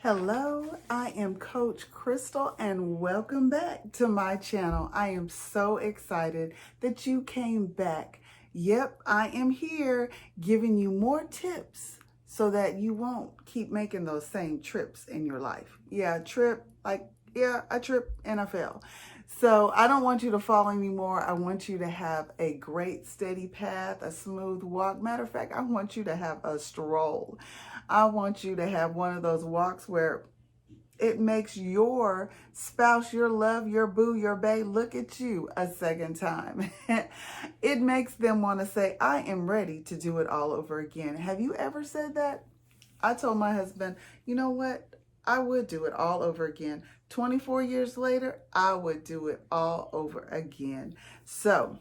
Hello, I am Coach Krystal and welcome back to my channel. I am so excited that you came back. Yep, I am here giving you more tips so that you won't keep making those same trips in your life. I trip and I fell. So I don't want you to fall anymore. I want you to have a great steady path, a smooth walk. Matter of fact, I want you to have a stroll. I want you to have one of those walks where it makes your spouse, your love, your boo, your bae look at you a second time. It makes them want to say, I am ready to do it all over again. Have you ever said that? I told my husband, you know what? I would do it all over again. 24 years later, I would do it all over again. So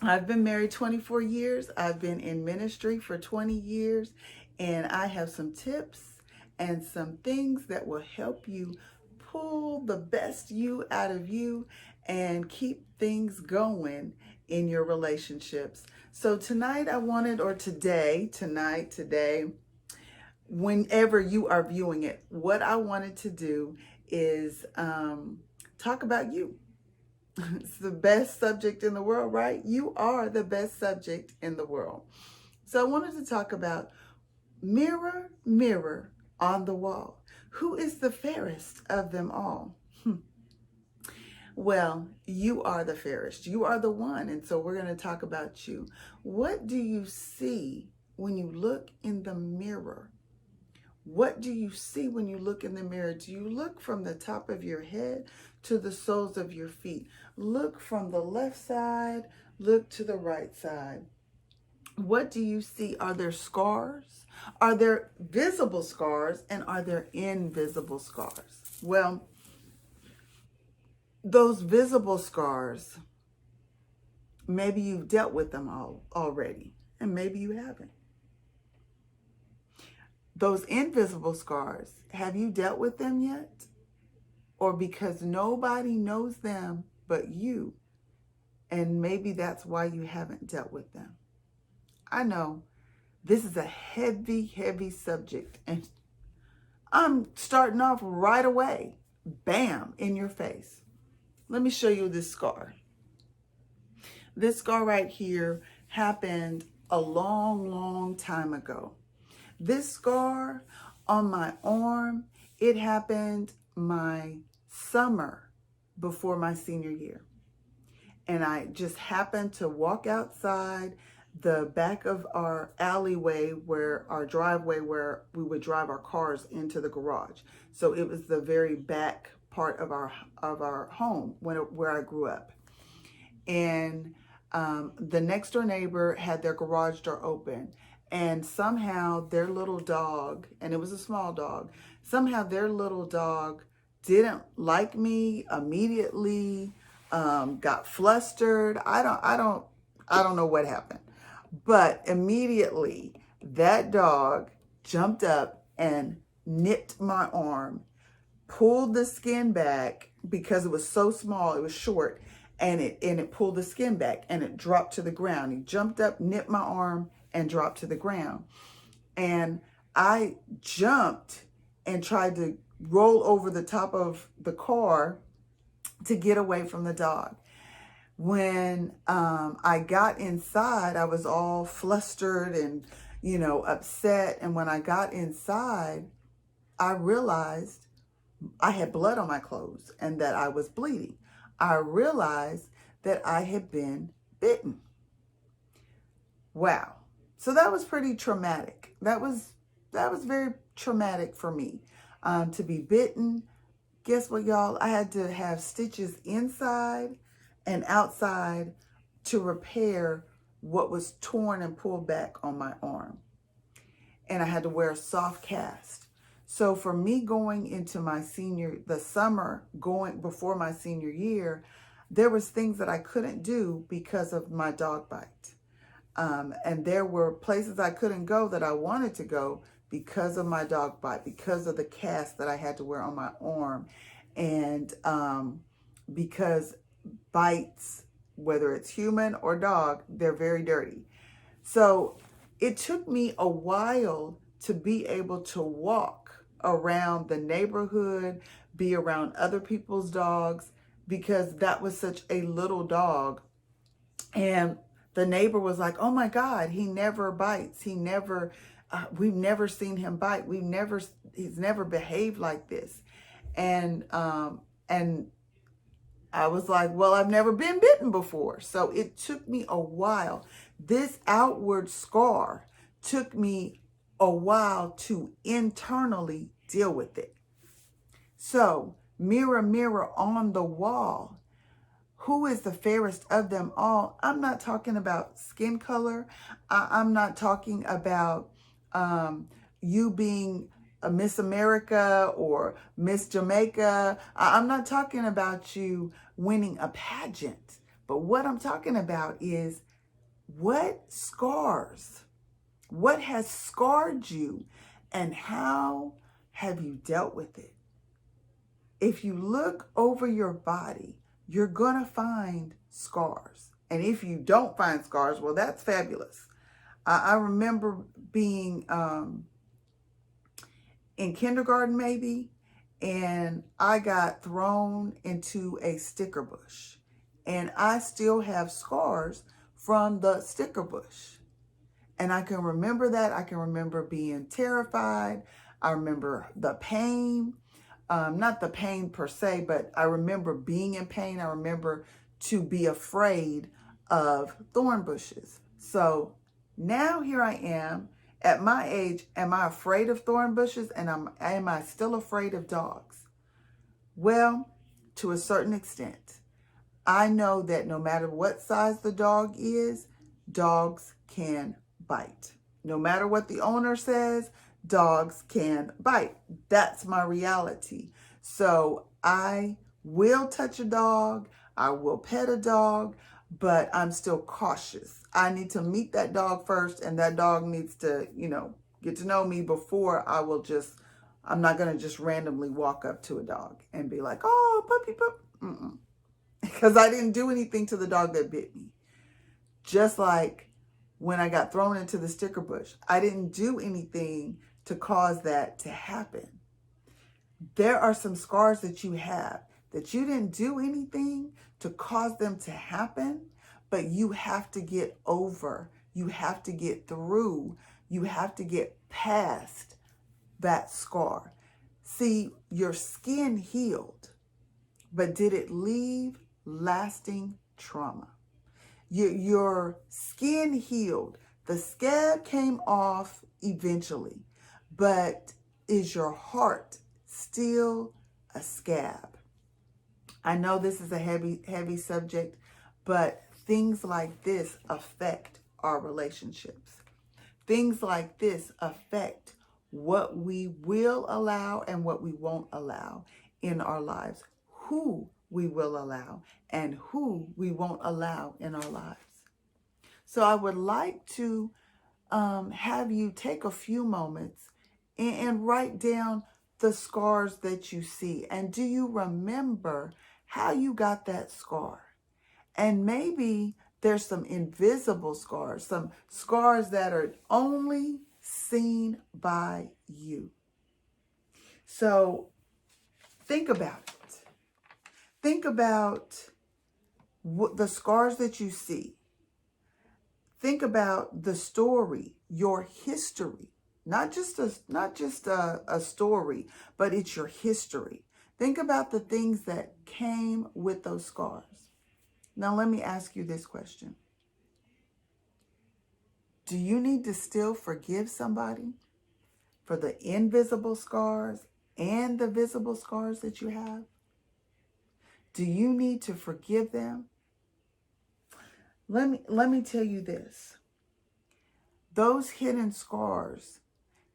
I've been married 24 years. I've been in ministry for 20 years, and I have some tips and some things that will help you pull the best you out of you and keep things going in your relationships. So tonight today, whenever you are viewing it, what I wanted to do is talk about you. It's the best subject in the world, right? You are the best subject in the world. So I wanted to talk about mirror, mirror on the wall. Who is the fairest of them all? Well, you are the fairest. You are the one. And so we're going to talk about you. What do you see when you look in the mirror? What do you see when you look in the mirror? Do you look from the top of your head to the soles of your feet? Look from the left side, look to the right side. What do you see? Are there scars? Are there visible scars? And are there invisible scars? Well, those visible scars, maybe you've dealt with them all already, and maybe you haven't. Those invisible scars, have you dealt with them yet? Or because nobody knows them but you, and maybe that's why you haven't dealt with them. I know this is a heavy, heavy subject, and I'm starting off right away, bam, in your face. Let me show you this scar. This scar right here happened a long, long time ago. This scar on my arm, it happened my summer before my senior year. And I just happened to walk outside the back of our alleyway, where our driveway, where we would drive our cars into the garage. So it was the very back part of our home where I grew up. And the next door neighbor had their garage door open. And somehow their little dog, and it was a small dog, somehow their little dog didn't like me immediately, got flustered. I don't know what happened. But immediately that dog jumped up and nipped my arm, pulled the skin back because it was so small, it was short, and it pulled the skin back and it dropped to the ground. He jumped up, nipped my arm, and dropped to the ground. And I jumped and tried to roll over the top of the car to get away from the dog. When I got inside, I was all flustered and, upset. And when I got inside, I realized I had blood on my clothes and that I was bleeding. I realized that I had been bitten. Wow. So that was pretty traumatic. That was very traumatic for me, to be bitten. Guess what, y'all? I had to have stitches inside and outside to repair what was torn and pulled back on my arm. And I had to wear a soft cast. So for me going into the summer going before my senior year, there was things that I couldn't do because of my dog bite. And there were places I couldn't go that I wanted to go because of my dog bite, because of the cast that I had to wear on my arm. And because bites, whether it's human or dog, they're very dirty. So it took me a while to be able to walk around the neighborhood, be around other people's dogs, because that was such a little dog. And the neighbor was like, oh my God, he never bites. We've never seen him bite. He's never behaved like this. And I was like, well, I've never been bitten before. So it took me a while. This outward scar took me a while to internally deal with it. So, mirror, mirror on the wall, who is the fairest of them all? I'm not talking about skin color. I'm not talking about you being a Miss America or Miss Jamaica. I'm not talking about you winning a pageant. But what I'm talking about is what scars, what has scarred you, and how have you dealt with it? If you look over your body, you're going to find scars. And if you don't find scars, well, that's fabulous. I remember being in kindergarten maybe, and I got thrown into a sticker bush. And I still have scars from the sticker bush. And I can remember that. I can remember being terrified. I remember the pain. Not the pain per se, but I remember being in pain. I remember to be afraid of thorn bushes. So now here I am at my age. Am I afraid of thorn bushes? And am I still afraid of dogs? Well, to a certain extent. I know that no matter what size the dog is, dogs can bite. No matter what the owner says, dogs can bite. That's my reality. So I will touch a dog, I will pet a dog, but I'm still cautious. I need to meet that dog first, and that dog needs to, get to know me before I'm not going to just randomly walk up to a dog and be like, oh, puppy, pup. Because I didn't do anything to the dog that bit me. Just like when I got thrown into the sticker bush, I didn't do anything to cause that to happen. There are some scars that you have that you didn't do anything to cause them to happen, but you have to get over, you have to get through, you have to get past that scar. See, your skin healed, but did it leave lasting trauma? Your skin healed. The scab came off eventually, but is your heart still a scab? I know this is a heavy subject, but things like this affect our relationships. Things like this affect what we will allow and what we won't allow in our lives, who we will allow and who we won't allow in our lives. So I would like to have you take a few moments and write down the scars that you see. And do you remember how you got that scar? And maybe there's some invisible scars, some scars that are only seen by you. So think about it. Think about the scars that you see. Think about the story, your history, not just a story, but it's your history. Think about the things that came with those scars. Now, let me ask you this question. Do you need to still forgive somebody for the invisible scars and the visible scars that you have? Do you need to forgive them? Let me tell you this. Those hidden scars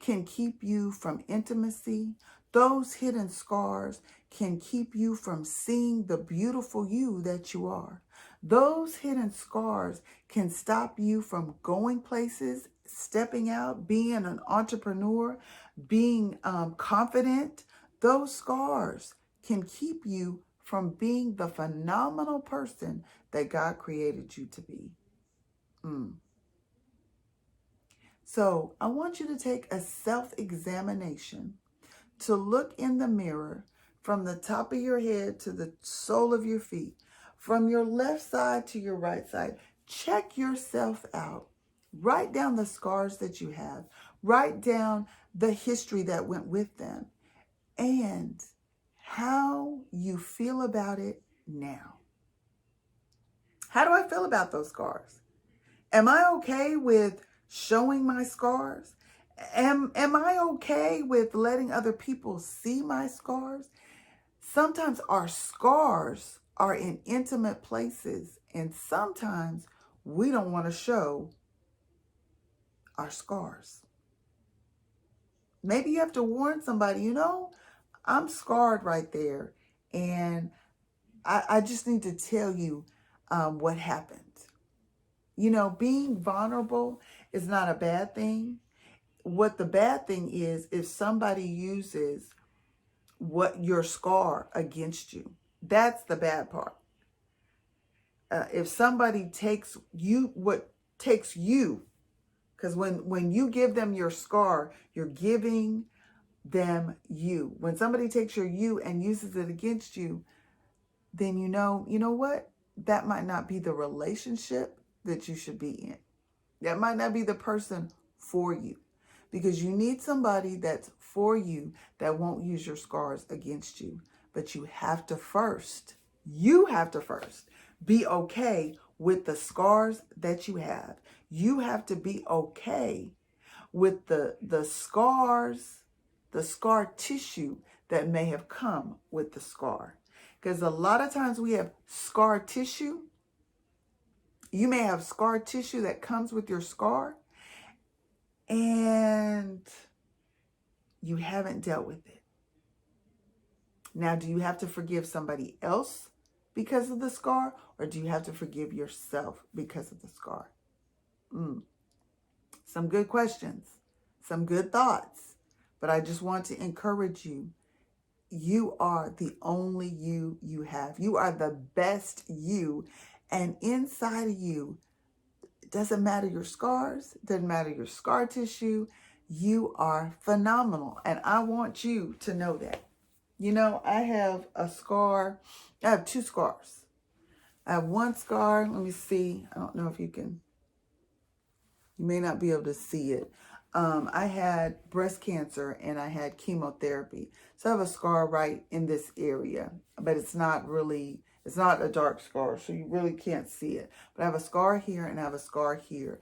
can keep you from intimacy. Those hidden scars can keep you from seeing the beautiful you that you are. Those hidden scars can stop you from going places, stepping out, being an entrepreneur, being confident. Those scars can keep you from being the phenomenal person that God created you to be. So I want you to take a self-examination to look in the mirror from the top of your head to the sole of your feet, from your left side to your right side. Check yourself out. Write down the scars that you have. Write down the history that went with them and how you feel about it now. How do I feel about those scars? Am I okay with showing my scars? Am I okay with letting other people see my scars? Sometimes our scars are in intimate places, and sometimes we don't want to show our scars. Maybe you have to warn somebody, I'm scarred right there, and I just need to tell you what happened. Being vulnerable is not a bad thing. What the bad thing is if somebody uses what your scar against you. That's the bad part. If somebody takes you, because when you give them your scar, you're giving them you. When somebody takes your you and uses it against you, then you know what? That might not be the relationship that you should be in. That might not be the person for you. Because you need somebody that's for you that won't use your scars against you. But you have to first be okay with the scars that you have. You have to be okay with the scars, the scar tissue that may have come with the scar. Because a lot of times we have scar tissue. You may have scar tissue that comes with your scar, and you haven't dealt with it. Now, do you have to forgive somebody else because of the scar, or do you have to forgive yourself because of the scar? Some good questions, some good thoughts, but I just want to encourage you. You are the only you have. You are the best you, and inside of you, it doesn't matter your scars, it doesn't matter your scar tissue. You are phenomenal. And I want you to know that. I have a scar. I have 2 scars. I have one scar. Let me see. I don't know if you may not be able to see it. I had breast cancer and I had chemotherapy. So I have a scar right in this area, but it's not a dark scar, so you really can't see it. But I have a scar here and I have a scar here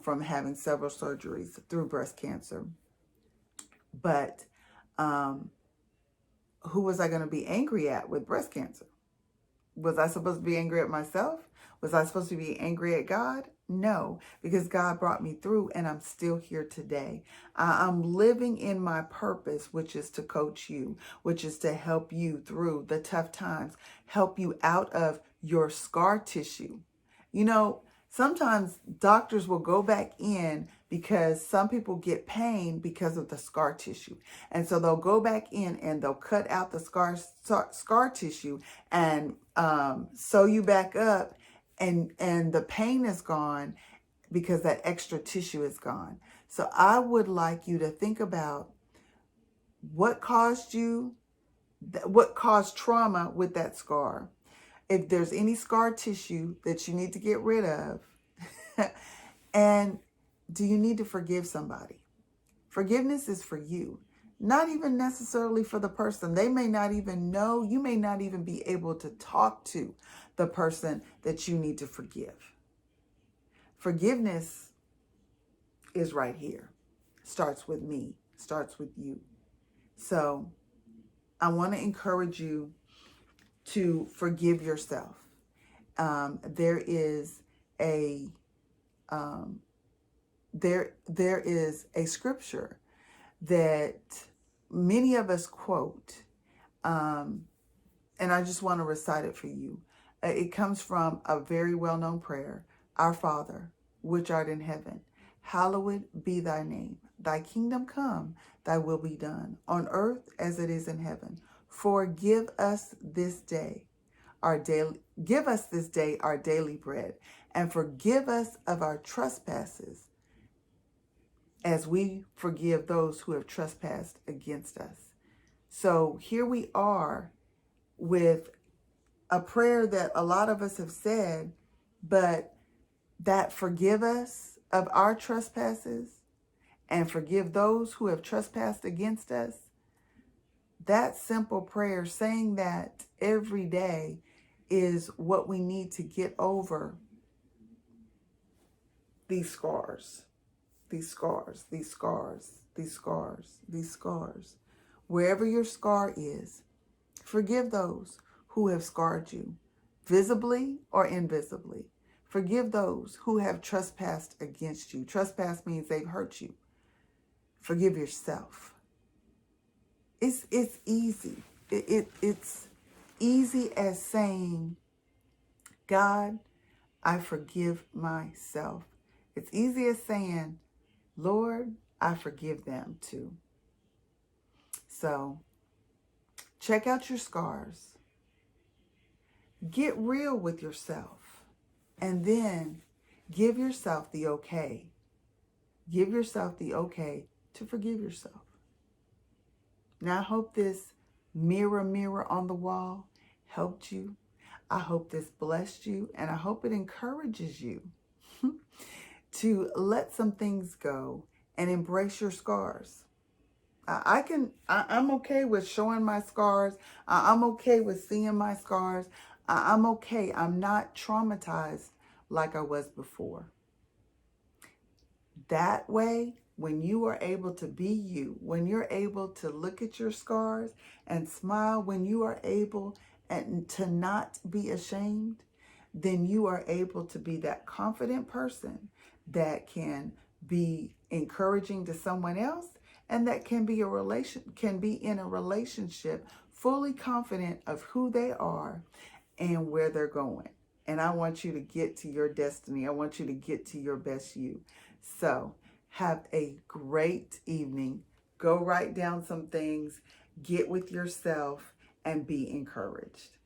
from having several surgeries through breast cancer. But who was I going to be angry at with breast cancer? Was I supposed to be angry at myself? Was I supposed to be angry at God? No, because God brought me through and I'm still here today. I'm living in my purpose, which is to coach you, which is to help you through the tough times, help you out of your scar tissue. Sometimes doctors will go back in because some people get pain because of the scar tissue. And so they'll go back in and they'll cut out the scar tissue and sew you back up, and the pain is gone because that extra tissue is gone. So I would like you to think about what caused trauma with that scar. If there's any scar tissue that you need to get rid of, and do you need to forgive somebody? Forgiveness is for you, not even necessarily for the person. They may not even know. You may not even be able to talk to the person that you need to forgive. Forgiveness is right here. Starts with me, starts with you. So I want to encourage you to forgive yourself. There is a scripture that many of us quote, and I just want to recite it for you. It comes from a very well-known prayer. Our Father, which art in heaven, hallowed be thy name. Thy kingdom come, thy will be done, on earth as it is in heaven. Forgive us this day give us this day our daily bread, and forgive us of our trespasses as we forgive those who have trespassed against us. So here we are with a prayer that a lot of us have said, but that forgive us of our trespasses and forgive those who have trespassed against us. That simple prayer, saying that every day, is what we need to get over these scars, these scars, these scars, these scars, these scars. Wherever your scar is, forgive those who have scarred you, visibly or invisibly. Forgive those who have trespassed against you. Trespass means they've hurt you. Forgive yourself. It's easy. It's easy as saying, God, I forgive myself. It's easy as saying, Lord, I forgive them too. So check out your scars. Get real with yourself. And then give yourself the okay. Give yourself the okay to forgive yourself. Now, I hope this mirror on the wall helped you. I hope this blessed you, and I hope it encourages you to let some things go and embrace your scars. I'm okay with showing my scars. I'm okay with seeing my scars. I'm okay. I'm not traumatized like I was before. That way, when you are able to be you, when you're able to look at your scars and smile, when you are able to not be ashamed, then you are able to be that confident person that can be encouraging to someone else, and that can be in a relationship fully confident of who they are and where they're going. And I want you to get to your destiny. I want you to get to your best you. So have a great evening. Go write down some things, get with yourself, and be encouraged.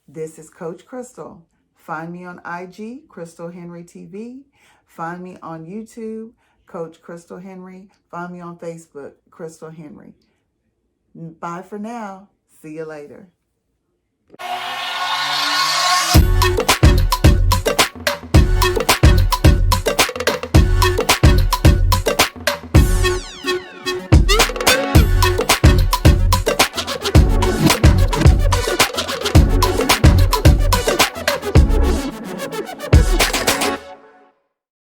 This is Coach Krystal. Find me on IG, Krystal Henry TV. Find me on YouTube, Coach Krystal Henry. Find me on Facebook, Krystal Henry. Bye for now. See you later.